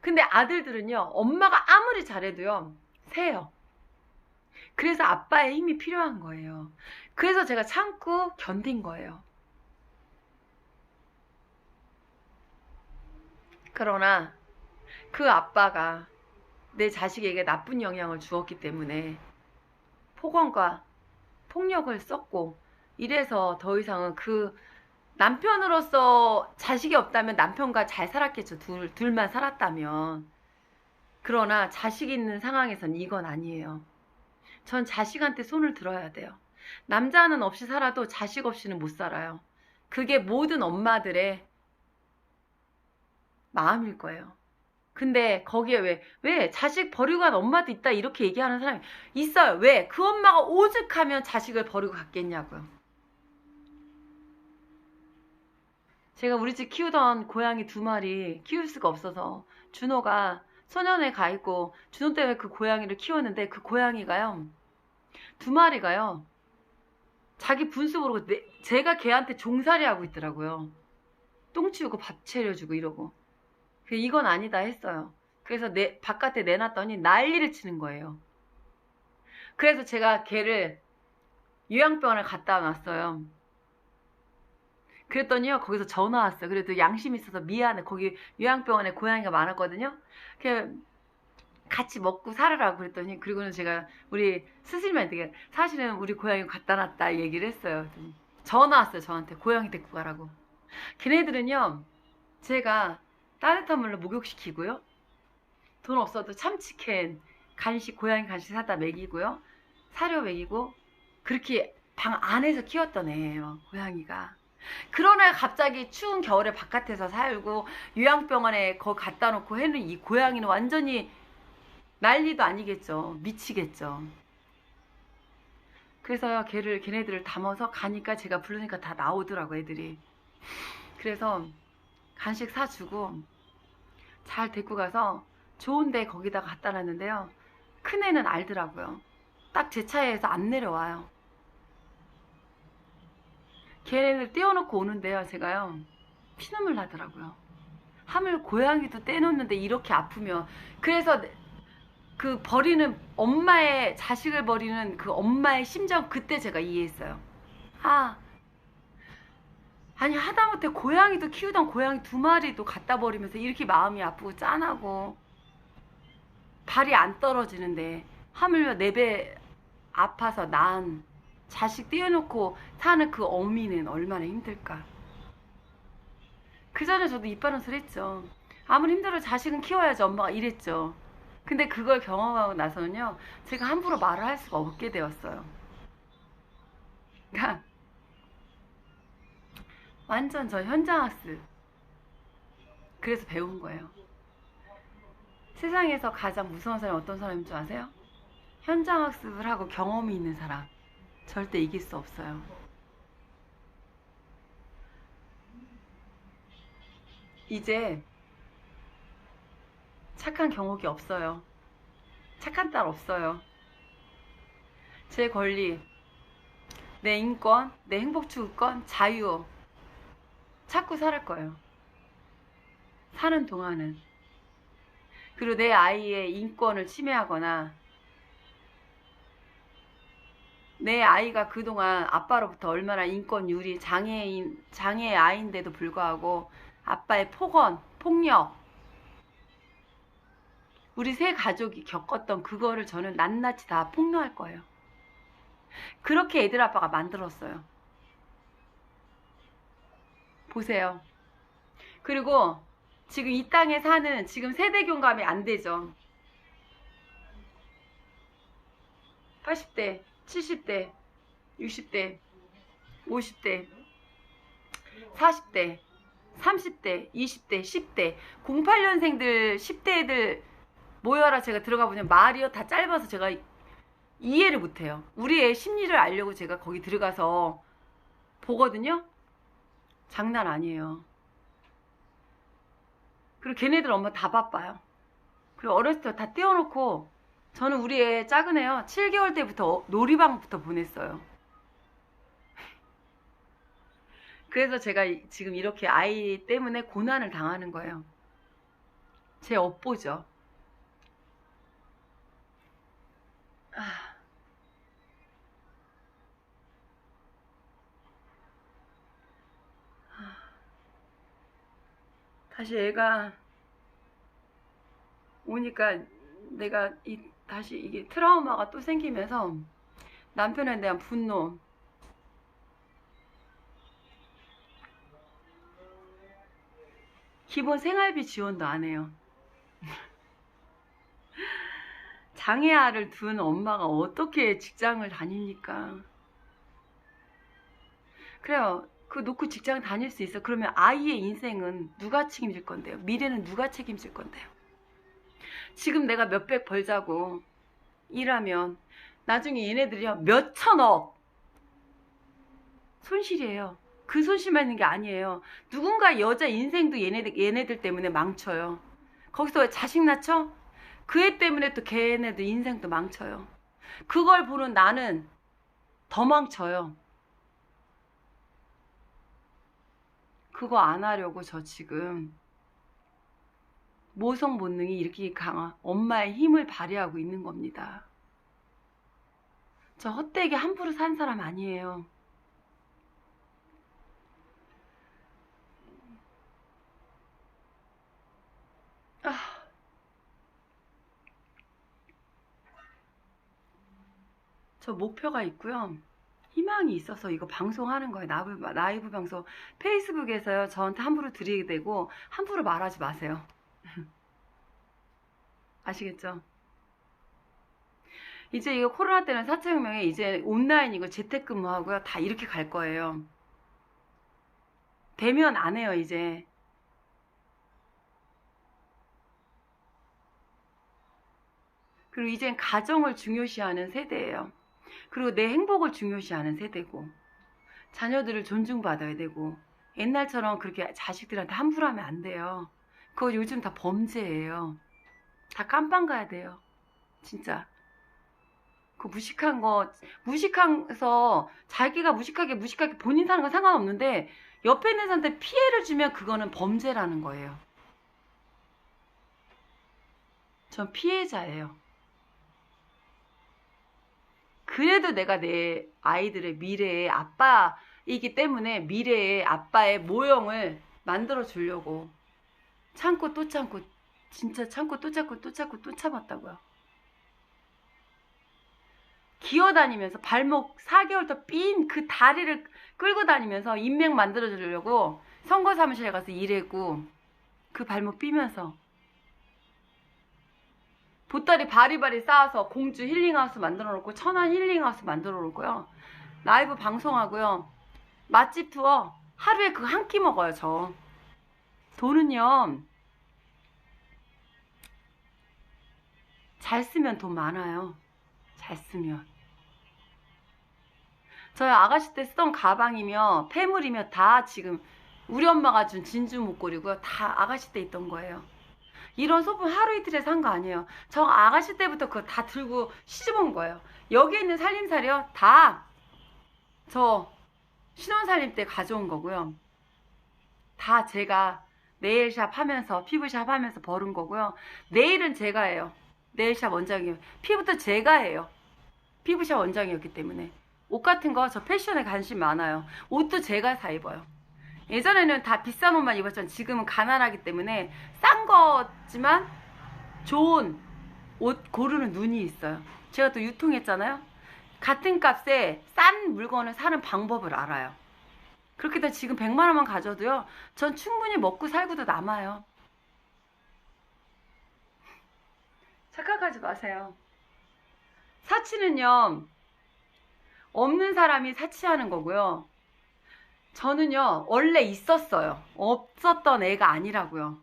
근데 아들들은요, 엄마가 아무리 잘해도요, 새요. 그래서 아빠의 힘이 필요한 거예요. 그래서 제가 참고 견딘 거예요. 그러나 그 아빠가 내 자식에게 나쁜 영향을 주었기 때문에 폭언과 폭력을 썼고, 이래서 더 이상은 그 남편으로서 자식이 없다면 남편과 잘 살았겠죠. 둘만 살았다면. 그러나 자식 있는 상황에선 이건 아니에요. 전 자식한테 손을 들어야 돼요. 남자는 없이 살아도 자식 없이는 못 살아요. 그게 모든 엄마들의 마음일 거예요. 근데 거기에 왜 자식 버리고 간 엄마도 있다 이렇게 얘기하는 사람이 있어요. 왜? 그 엄마가 오죽하면 자식을 버리고 갔겠냐고요. 제가 우리 집 키우던 고양이 2마리 키울 수가 없어서 준호가 소년에 가 있고, 준호 때문에 그 고양이를 키웠는데 그 고양이가요, 2마리가요 자기 분수 모르고 제가 걔한테 종살이 하고 있더라고요. 똥 치우고 밥 차려주고 이러고. 이건 아니다 했어요. 그래서 바깥에 내놨더니 난리를 치는 거예요. 그래서 제가 걔를 요양병원을 갖다 놨어요. 그랬더니요, 거기서 전화 왔어요. 그래도 양심 있어서 미안해. 거기 요양병원에 고양이가 많았거든요. 그 같이 먹고 살으라고 그랬더니, 그리고는 제가 우리 스승님한테 사실은 우리 고양이 갖다 놨다 얘기를 했어요. 그랬더니 전화 왔어요, 저한테. 고양이 데리고 가라고. 걔네들은요, 제가 따뜻한 물로 목욕시키고요, 돈 없어도 참치캔 간식, 고양이 간식 사다 먹이고요, 사료 먹이고, 그렇게 방 안에서 키웠던 애예요, 고양이가. 그러나 갑자기 추운 겨울에 바깥에서 살고 요양병원에 거기 갖다 놓고 해는 이 고양이는 완전히 난리도 아니겠죠. 미치겠죠. 그래서요, 걔네들을 담아서 가니까, 제가 부르니까 다 나오더라고, 애들이. 그래서 간식 사주고 잘 데리고 가서 좋은데 거기다가 갖다 놨는데요, 큰애는 알더라고요. 딱 제 차에서 안 내려와요. 걔네들 떼어놓고 오는데요, 제가요, 피눈물 나더라고요. 하물 고양이도 떼놓는데 이렇게 아프면. 그래서 그 버리는 엄마의, 자식을 버리는 그 엄마의 심정, 그때 제가 이해했어요. 아니 하다못해 고양이도 키우던 고양이 2마리도 갖다 버리면서 이렇게 마음이 아프고 짠하고 발이 안 떨어지는데, 하물며 4배 아파서 난 자식 떼어놓고 사는 그 어미는 얼마나 힘들까. 그 전에 저도 이빨은 소리 했죠. 아무리 힘들어도 자식은 키워야지, 엄마가 이랬죠. 근데 그걸 경험하고 나서는요, 제가 함부로 말을 할 수가 없게 되었어요. 그러니까 완전 저 현장학습. 그래서 배운 거예요. 세상에서 가장 무서운 사람이 어떤 사람인 줄 아세요? 현장학습을 하고 경험이 있는 사람. 절대 이길 수 없어요. 이제 착한 경옥이 없어요. 착한 딸 없어요. 제 권리, 내 인권, 내 행복추구권, 자유 찾고 살을 거예요. 사는 동안은. 그리고 내 아이의 인권을 침해하거나, 내 아이가 그동안 아빠로부터 얼마나 인권 유리, 장애 아이인데도 불구하고 아빠의 폭언, 폭력, 우리 세 가족이 겪었던 그거를 저는 낱낱이 다 폭로할 거예요. 그렇게 애들 아빠가 만들었어요. 보세요. 그리고 지금 이 땅에 사는, 지금 세대 공감이 안 되죠. 80대, 70대, 60대, 50대, 40대, 30대, 20대, 10대, 08년생들, 10대 애들 모여라 제가 들어가 보면 말이요 다 짧아서 제가 이해를 못해요. 우리의 심리를 알려고 제가 거기 들어가서 보거든요. 장난 아니에요. 그리고 걔네들 엄마 다 바빠요. 그리고 어렸을 때 다 떼어놓고, 저는 우리 애 작은 애요, 7개월 때부터 놀이방부터 보냈어요. 그래서 제가 지금 이렇게 아이 때문에 고난을 당하는 거예요. 제 업보죠. 다시 애가 오니까 내가 다시 이게 트라우마가 또 생기면서 남편에 대한 분노, 기본 생활비 지원도 안 해요. 장애아를 둔 엄마가 어떻게 직장을 다닙니까? 그래요. 그 놓고 직장 다닐 수 있어. 그러면 아이의 인생은 누가 책임질 건데요? 미래는 누가 책임질 건데요? 지금 내가 몇백 벌자고 일하면 나중에 얘네들이요, 몇천억 손실이에요. 그 손실만 있는 게 아니에요. 누군가 여자 인생도 얘네들 때문에 망쳐요. 거기서 자식 낳죠? 그 애 때문에 또 걔네들 인생도 망쳐요. 그걸 보는 나는 더 망쳐요. 그거 안 하려고 저 지금 모성 본능이 이렇게 강한 엄마의 힘을 발휘하고 있는 겁니다. 저 헛되게 함부로 산 사람 아니에요. 저 목표가 있고요. 희망이 있어서 이거 방송하는 거예요. 라이브 방송. 페이스북에서요. 저한테 함부로 드리게 되고 함부로 말하지 마세요. 아시겠죠? 이제 이거 코로나 때는 4.0명에 이제 온라인이고 재택근무하고요. 다 이렇게 갈 거예요. 대면 안 해요, 이제. 그리고 이젠 가정을 중요시하는 세대예요. 그리고 내 행복을 중요시하는 세대고, 자녀들을 존중받아야 되고, 옛날처럼 그렇게 자식들한테 함부로 하면 안 돼요. 그거 요즘 다 범죄예요. 다 깜빵 가야 돼요. 진짜. 그 무식해서 자기가 무식하게 본인 사는 건 상관없는데, 옆에 있는 사람한테 피해를 주면 그거는 범죄라는 거예요. 전 피해자예요. 그래도 내가 내 아이들의 미래의 아빠이기 때문에 미래의 아빠의 모형을 만들어 주려고 참고 또 참고, 진짜 참고 또 참고 또 참고 또 참았다고요. 기어다니면서 발목 4개월 더 삔 그 다리를 끌고 다니면서 인맥 만들어 주려고 선거 사무실에 가서 일했고, 그 발목 삐면서 보따리 바리바리 쌓아서 공주 힐링하우스 만들어 놓고, 천안 힐링하우스 만들어 놓고요. 라이브 방송하고요. 맛집 투어 하루에 그거 한 끼 먹어요, 저. 돈은요, 잘 쓰면 돈 많아요. 잘 쓰면. 저희 아가씨 때 쓰던 가방이며 폐물이며 다 지금 우리 엄마가 준 진주 목걸이고요. 다 아가씨 때 있던 거예요. 이런 소품 하루 이틀에 산 거 아니에요. 저 아가씨 때부터 그거 다 들고 시집온 거예요. 여기 있는 살림살이요, 다 저 신혼살림 때 가져온 거고요. 다 제가 네일샵 하면서, 피부샵 하면서 버는 거고요. 네일은 제가 해요. 네일샵 원장이에요. 피부도 제가 해요. 피부샵 원장이었기 때문에. 옷 같은 거 저 패션에 관심 많아요. 옷도 제가 사 입어요. 예전에는 다 비싼 옷만 입었지만 지금은 가난하기 때문에 싼 거지만 좋은 옷 고르는 눈이 있어요. 제가 또 유통했잖아요. 같은 값에 싼 물건을 사는 방법을 알아요. 그렇게 해서 지금 100만 원만 가져도요, 전 충분히 먹고 살고도 남아요. 착각하지 마세요. 사치는요, 없는 사람이 사치하는 거고요. 저는요, 원래 있었어요. 없었던 애가 아니라고요.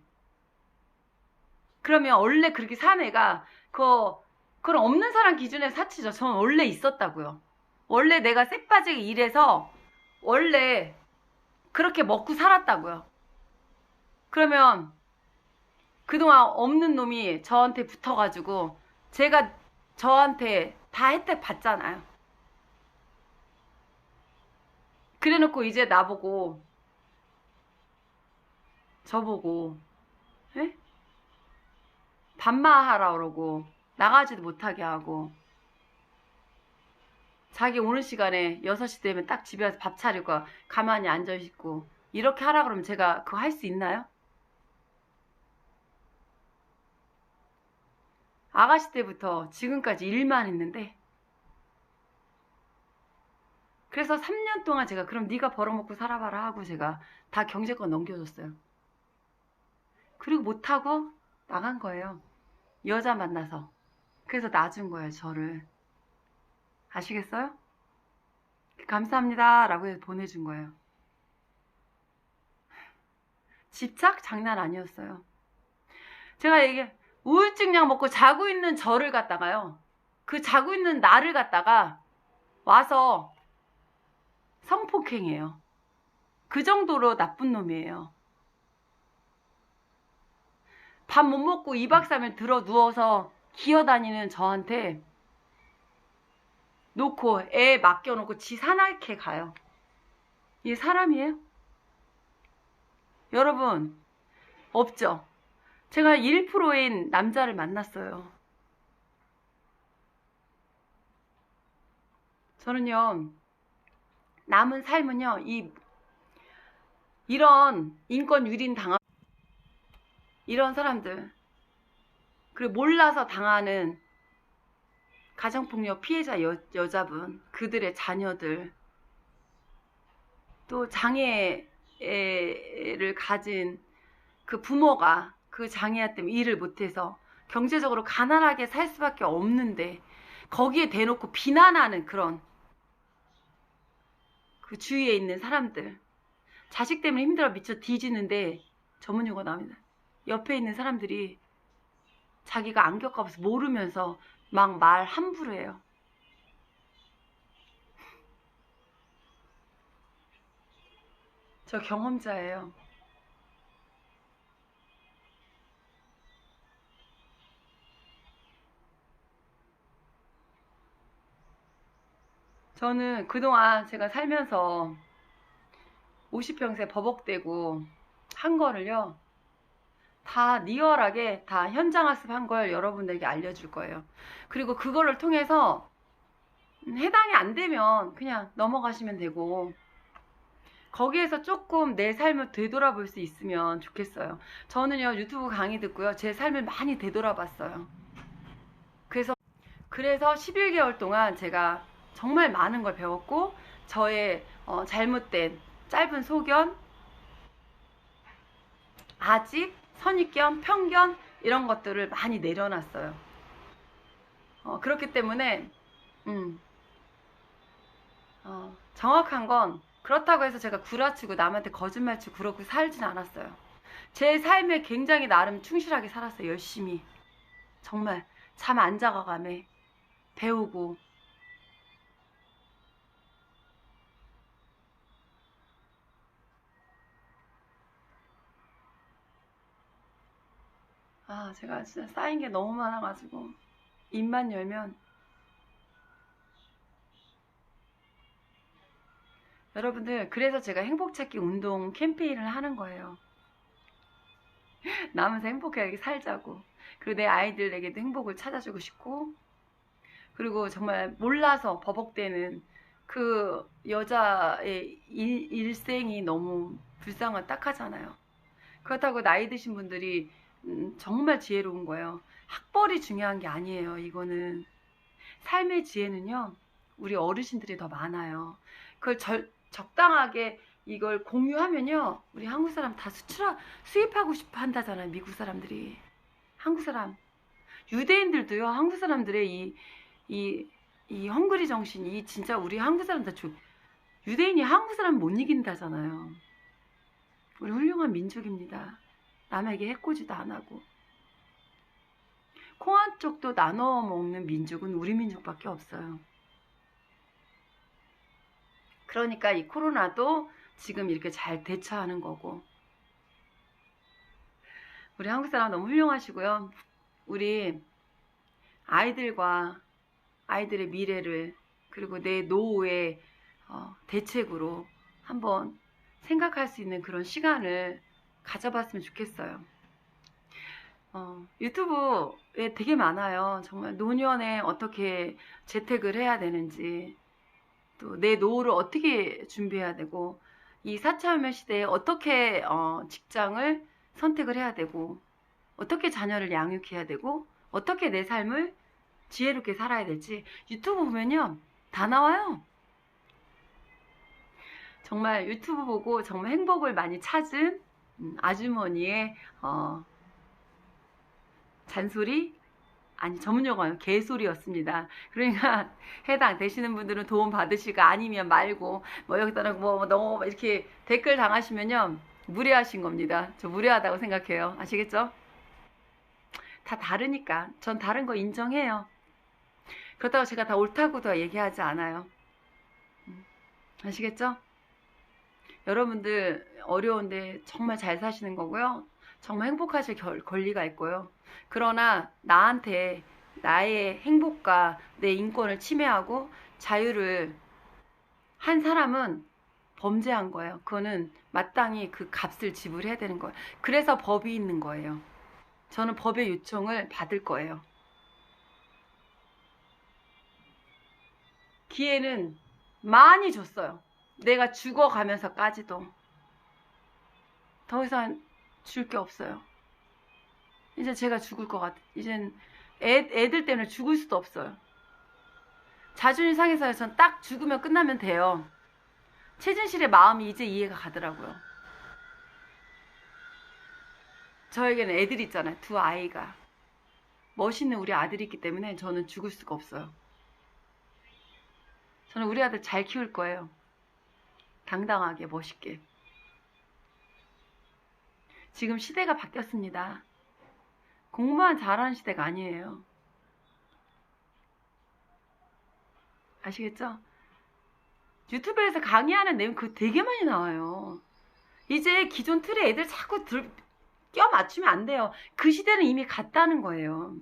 그러면 원래 그렇게 산 애가, 그건 없는 사람 기준에 사치죠. 저는 원래 있었다고요. 원래 내가 쎄빠지게 일해서, 원래 그렇게 먹고 살았다고요. 그러면, 그동안 없는 놈이 저한테 붙어가지고, 제가 저한테 다 혜택 받잖아요. 그래 놓고 이제 나보고, 저보고, 에? 반말하라 그러고, 나가지도 못하게 하고, 자기 오는 시간에 6시 되면 딱 집에 와서 밥 차리고 가만히 앉아있고, 이렇게 하라 그러면 제가 그거 할 수 있나요? 아가씨 때부터 지금까지 일만 했는데, 그래서 3년 동안 제가 그럼 네가 벌어먹고 살아봐라 하고 제가 다 경제권 넘겨줬어요. 그리고 못하고 나간 거예요. 여자 만나서. 그래서 놔준 거예요, 저를. 아시겠어요? 감사합니다 라고 해서 보내준 거예요. 집착 장난 아니었어요. 제가 이게 우울증 약 먹고 자고 있는 저를 갖다가요, 그 자고 있는 나를 갖다가 와서 성폭행이에요. 그 정도로 나쁜 놈이에요. 밥 못 먹고 2박 3일 들어 누워서 기어다니는 저한테 놓고 애 맡겨놓고 지 사납게 가요. 이게 사람이에요? 여러분, 없죠? 제가 1%인 남자를 만났어요. 저는요, 남은 삶은요, 이런 인권 유린 당한 이런 사람들, 그리고 몰라서 당하는 가정폭력 피해자 여자분, 그들의 자녀들, 또 장애를 가진 그 부모가 그 장애아 때문에 일을 못해서 경제적으로 가난하게 살 수밖에 없는데 거기에 대놓고 비난하는 그런 그 주위에 있는 사람들, 자식 때문에 힘들어 미쳐 뒤지는데 전문용어 나옵니다. 옆에 있는 사람들이 자기가 안 겪어봐서 모르면서 막 말 함부로 해요. 저 경험자예요. 저는 그동안 제가 살면서 50평생 버벅대고 한 거를요, 다 리얼하게 다 현장 학습한 걸 여러분들에게 알려줄 거예요. 그리고 그거를 통해서 해당이 안 되면 그냥 넘어가시면 되고, 거기에서 조금 내 삶을 되돌아볼 수 있으면 좋겠어요. 저는요, 유튜브 강의 듣고요, 제 삶을 많이 되돌아봤어요. 그래서 11개월 동안 제가 정말 많은 걸 배웠고, 저의 잘못된 짧은 소견, 아집, 선입견, 편견 이런 것들을 많이 내려놨어요. 그렇기 때문에 정확한 건, 그렇다고 해서 제가 구라치고 남한테 거짓말치고 그러고 살진 않았어요. 제 삶에 굉장히 나름 충실하게 살았어요. 열심히. 정말 잠 안 자가가며 배우고. 제가 진짜 쌓인 게 너무 많아가지고 입만 열면. 여러분들, 그래서 제가 행복찾기 운동 캠페인을 하는 거예요. 남은 행복하게 살자고. 그리고 내 아이들에게도 행복을 찾아주고 싶고, 그리고 정말 몰라서 버벅대는 그 여자의 일생이 너무 불쌍한 딱하잖아요. 그렇다고 나이 드신 분들이 정말 지혜로운 거예요. 학벌이 중요한 게 아니에요. 이거는 삶의 지혜는요, 우리 어르신들이 더 많아요. 그걸 적당하게 이걸 공유하면요, 우리 한국 사람 다 수입하고 싶어 한다잖아요. 미국 사람들이. 한국 사람, 유대인들도요, 한국 사람들의 이 헝그리 정신이 진짜 우리 한국 사람 유대인이 한국 사람 못 이긴다잖아요. 우리 훌륭한 민족입니다. 남에게 해코지도 안 하고. 콩 한 쪽도 나눠 먹는 민족은 우리 민족밖에 없어요. 그러니까 이 코로나도 지금 이렇게 잘 대처하는 거고. 우리 한국 사람 너무 훌륭하시고요. 우리 아이들과 아이들의 미래를, 그리고 내 노후의 대책으로 한번 생각할 수 있는 그런 시간을 가져봤으면 좋겠어요. 유튜브에 되게 많아요. 정말 노년에 어떻게 재택을 해야 되는지, 또 내 노후를 어떻게 준비해야 되고, 이 4차 혁명 시대에 어떻게 직장을 선택을 해야 되고, 어떻게 자녀를 양육해야 되고, 어떻게 내 삶을 지혜롭게 살아야 될지 유튜브 보면요, 다 나와요. 정말 유튜브 보고 정말 행복을 많이 찾은 아주머니의 잔소리, 아니 전문용어는 개소리였습니다. 그러니까 해당되시는 분들은 도움 받으시고, 아니면 말고, 뭐 여기다가 뭐 너무 이렇게 댓글 당하시면요, 무례하신 겁니다. 저 무례하다고 생각해요. 아시겠죠? 다 다르니까. 전 다른 거 인정해요. 그렇다고 제가 다 옳다고도 얘기하지 않아요. 아시겠죠? 여러분들 어려운데 정말 잘 사시는 거고요. 정말 행복하실 권리가 있고요. 그러나 나한테 나의 행복과 내 인권을 침해하고 자유를 한 사람은 범죄한 거예요. 그거는 마땅히 그 값을 지불해야 되는 거예요. 그래서 법이 있는 거예요. 저는 법의 요청을 받을 거예요. 기회는 많이 줬어요. 내가 죽어가면서까지도. 더 이상 줄 게 없어요. 이제 제가 죽을 것 같아. 이젠 애들 때문에 죽을 수도 없어요. 자존심 상해서요. 전 딱 죽으면 끝나면 돼요. 최진실의 마음이 이제 이해가 가더라고요. 저에게는 애들이 있잖아요. 두 아이가. 멋있는 우리 아들이 있기 때문에 저는 죽을 수가 없어요. 저는 우리 아들 잘 키울 거예요. 당당하게, 멋있게. 지금 시대가 바뀌었습니다. 공부만 잘하는 시대가 아니에요. 아시겠죠? 유튜브에서 강의하는 내용 그거 되게 많이 나와요. 이제 기존 틀에 애들 자꾸 껴 맞추면 안 돼요. 그 시대는 이미 갔다는 거예요.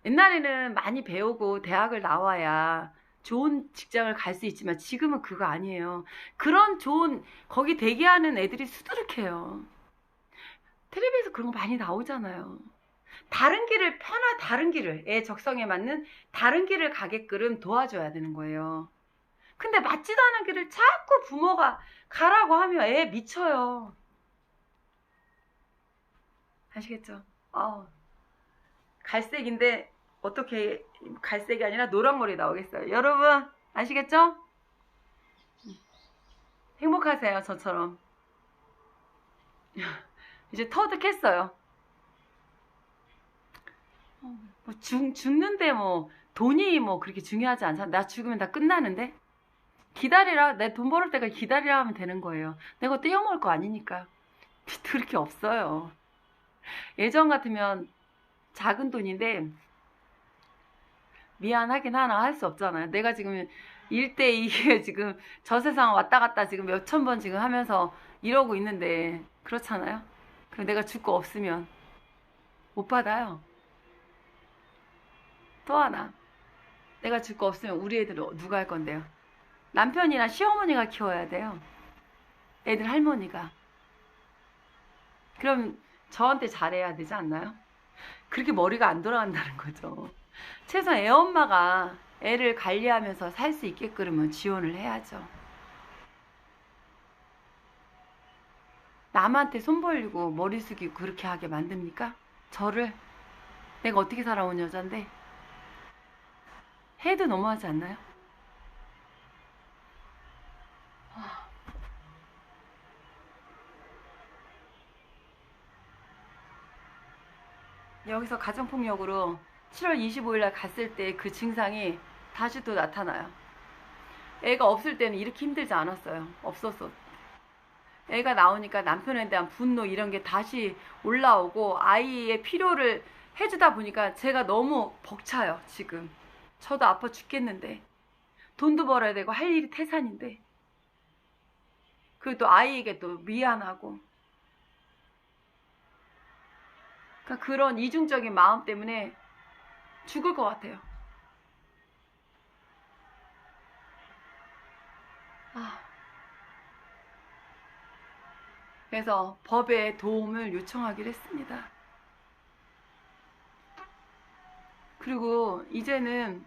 옛날에는 많이 배우고 대학을 나와야 좋은 직장을 갈 수 있지만 지금은 그거 아니에요. 그런 좋은 거기 대기하는 애들이 수두룩해요. 텔레비에서 그런 거 많이 나오잖아요. 다른 길을 다른 길을 애 적성에 맞는 다른 길을 가게끔 도와줘야 되는 거예요. 근데 맞지도 않은 길을 자꾸 부모가 가라고 하면 애 미쳐요. 아시겠죠? 갈색인데 어떻게 갈색이 아니라 노란머리 나오겠어요. 여러분 아시겠죠? 행복하세요. 저처럼. 이제 터득했어요. 뭐 죽는데 뭐 돈이 뭐 그렇게 중요하지 않잖아. 나 죽으면 다 끝나는데 기다리라. 내 돈 벌을 때까지 기다리라 하면 되는 거예요. 내가 떼어먹을 거 아니니까. 그렇게 없어요. 예전 같으면 작은 돈인데 미안하긴 하나 할 수 없잖아요. 내가 지금 1대2에 지금 저 세상 왔다 갔다 지금 몇천 번 지금 하면서 이러고 있는데 그렇잖아요. 그럼 내가 줄 거 없으면 못 받아요. 또 하나 내가 줄 거 없으면 우리 애들 누가 할 건데요? 남편이나 시어머니가 키워야 돼요. 애들 할머니가. 그럼 저한테 잘해야 되지 않나요? 그렇게 머리가 안 돌아간다는 거죠. 최소한 애엄마가 애를 관리하면서 살 수 있게끔 지원을 해야죠. 남한테 손 벌리고 머리 숙이고 그렇게 하게 만듭니까? 저를? 내가 어떻게 살아온 여잔데? 해도 너무하지 않나요? 여기서 가정폭력으로 7월 25일 날 갔을 때 그 증상이 다시 또 나타나요. 애가 없을 때는 이렇게 힘들지 않았어요. 없었어. 애가 나오니까 남편에 대한 분노 이런 게 다시 올라오고 아이의 필요를 해주다 보니까 제가 너무 벅차요. 지금 저도 아파 죽겠는데 돈도 벌어야 되고 할 일이 태산인데 그리고 또 아이에게 또 미안하고 그러니까 그런 이중적인 마음 때문에 죽을 것 같아요. 그래서 법에 도움을 요청하기로 했습니다. 그리고 이제는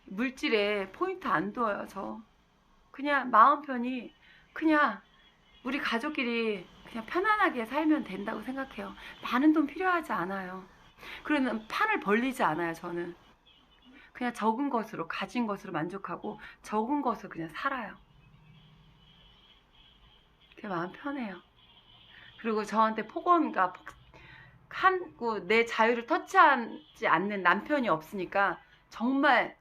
물질에 포인트 안 둬요. 저 그냥 마음 편히 그냥 우리 가족끼리 그냥 편안하게 살면 된다고 생각해요. 많은 돈 필요하지 않아요. 그러면 판을 벌리지 않아요. 저는 그냥 적은 것으로 가진 것으로 만족하고 적은 것으로 그냥 살아요. 그게 마음 편해요. 그리고 저한테 폭언과 내 자유를 터치하지 않는 남편이 없으니까 정말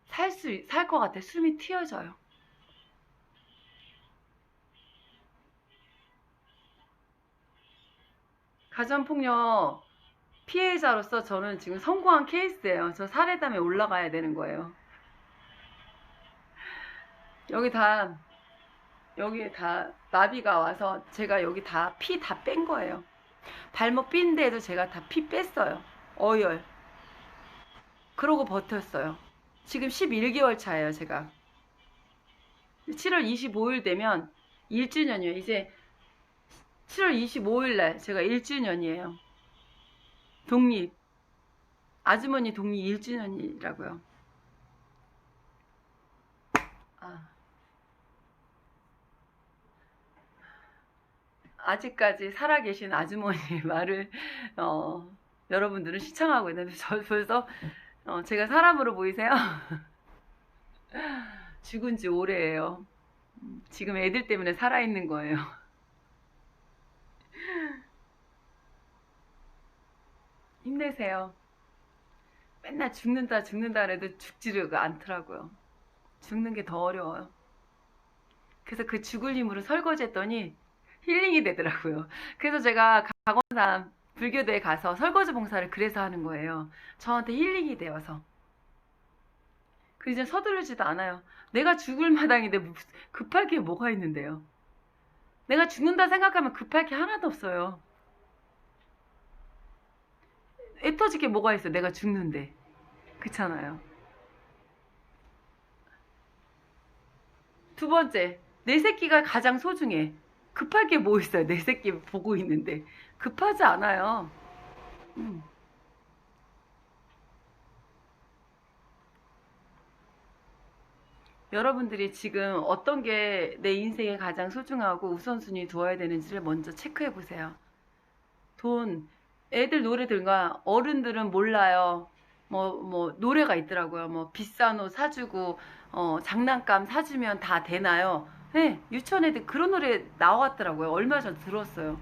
살 것 같아. 숨이 튀어져요. 가정폭력 피해자로서 저는 지금 성공한 케이스예요. 저 살해담에 올라가야 되는 거예요. 여기 다 나비가 와서 제가 여기 다 피 다 뺀 거예요. 발목 삔데에도 제가 다 피 뺐어요. 어열. 그러고 버텼어요. 지금 11개월 차예요, 제가. 7월 25일 되면 1주년이에요. 이제 7월 25일 날 제가 1주년이에요. 독립. 아주머니 독립 1주년이라고요. 아직까지 살아계신 아주머니의 말을 여러분들은 시청하고 있는데 저 벌써 제가 사람으로 보이세요? 죽은 지 오래예요. 지금 애들 때문에 살아있는 거예요. 힘내세요. 맨날 죽는다 죽는다 그래도 죽지를 않더라고요. 죽는 게 더 어려워요. 그래서 그 죽을 힘으로 설거지 했더니 힐링이 되더라고요. 그래서 제가 강원산 불교대에 가서 설거지 봉사를 그래서 하는 거예요. 저한테 힐링이 되어서. 그 이제 서두르지도 않아요. 내가 죽을 마당인데 급할 게 뭐가 있는데요. 내가 죽는다 생각하면 급할 게 하나도 없어요. 애 터질 게 뭐가 있어. 내가 죽는데. 그렇잖아요. 두 번째, 내 새끼가 가장 소중해. 급할 게 뭐 있어요. 내 새끼 보고 있는데. 급하지 않아요. 음. 여러분들이 지금 어떤 게 내 인생에 가장 소중하고 우선순위 두어야 되는지를 먼저 체크해 보세요. 돈, 애들 노래들과 어른들은 몰라요. 뭐, 노래가 있더라고요. 뭐, 비싼 옷 사주고, 장난감 사주면 다 되나요? 네, 유치원 애들 그런 노래 나왔더라고요. 얼마 전 들었어요.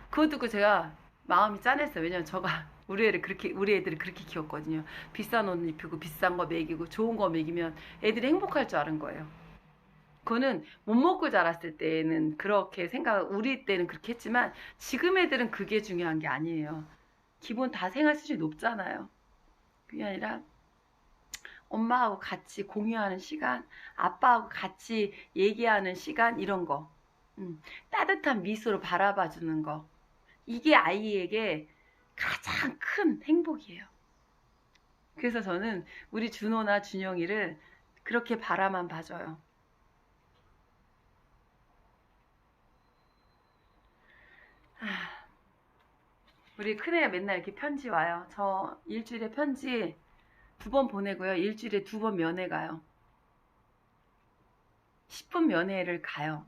그거 듣고 제가 마음이 짠했어요. 왜냐면 저가 우리 애들을 그렇게 키웠거든요. 비싼 옷 입히고, 비싼 거 먹이고, 좋은 거 먹이면 애들이 행복할 줄 아는 거예요. 그거는 못 먹고 자랐을 때는 그렇게 우리 때는 그렇게 했지만 지금 애들은 그게 중요한 게 아니에요. 기본 다 생활 수준이 높잖아요. 그게 아니라 엄마하고 같이 공유하는 시간, 아빠하고 같이 얘기하는 시간, 이런 거. 따뜻한 미소로 바라봐 주는 거. 이게 아이에게 가장 큰 행복이에요. 그래서 저는 우리 준호나 준영이를 그렇게 바라만 봐줘요. 우리 큰애가 맨날 이렇게 편지 와요. 저 일주일에 편지 2번 보내고요. 일주일에 2번 면회 가요. 10분 면회를 가요.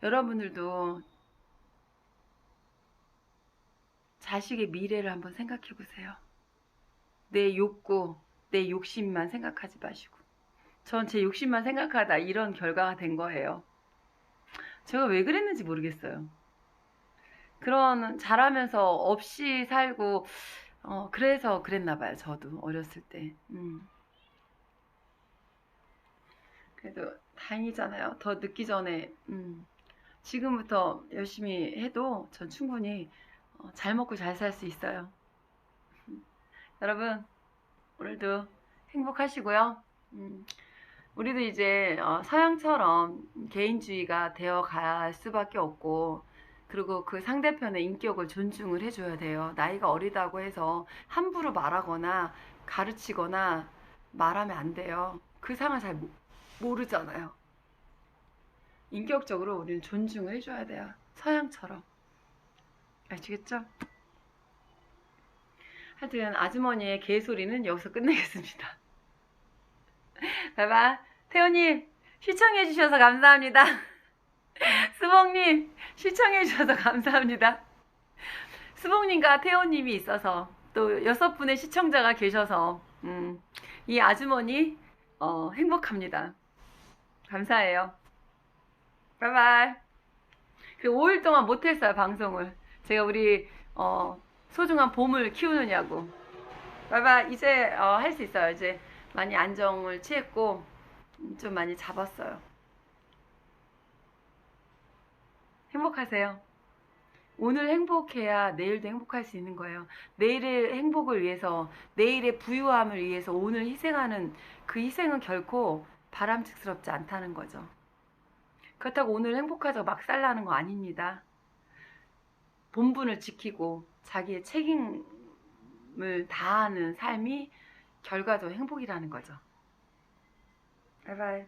여러분들도 자식의 미래를 한번 생각해 보세요. 내 욕구, 내 욕심만 생각하지 마시고. 전 제 욕심만 생각하다 이런 결과가 된 거예요. 제가 왜 그랬는지 모르겠어요. 그런 잘하면서 없이 살고 그래서 그랬나 봐요. 저도 어렸을 때. 그래도 다행이잖아요. 더 늦기 전에 지금부터 열심히 해도 전 충분히 잘 먹고 잘 살 수 있어요. 여러분 오늘도 행복하시고요. 우리도 이제 서양처럼 개인주의가 되어 갈 수밖에 없고, 그리고 그 상대편의 인격을 존중을 해줘야 돼요. 나이가 어리다고 해서 함부로 말하거나 가르치거나 말하면 안 돼요. 그 상황을 잘 모르잖아요. 인격적으로 우리는 존중을 해줘야 돼요. 서양처럼. 아시겠죠? 하여튼 아주머니의 개소리는 여기서 끝내겠습니다. 바이바이. 태호님 시청해주셔서 감사합니다. 스봉님 시청해주셔서 감사합니다. 스봉님과 태호님이 있어서 또 6분의 시청자가 계셔서 이 아주머니 행복합니다. 감사해요. 바이바이. 그 5일 동안 못했어요, 방송을. 제가 우리 소중한 봄을 키우느냐고. 바이바이. 이제 할 수 있어요. 이제 많이 안정을 취했고 좀 많이 잡았어요. 행복하세요. 오늘 행복해야 내일도 행복할 수 있는 거예요. 내일의 행복을 위해서, 내일의 부유함을 위해서 오늘 희생하는 그 희생은 결코 바람직스럽지 않다는 거죠. 그렇다고 오늘 행복하자고 막 살라는 거 아닙니다. 본분을 지키고 자기의 책임을 다하는 삶이 결과적으로 행복이라는 거죠. 바이바이.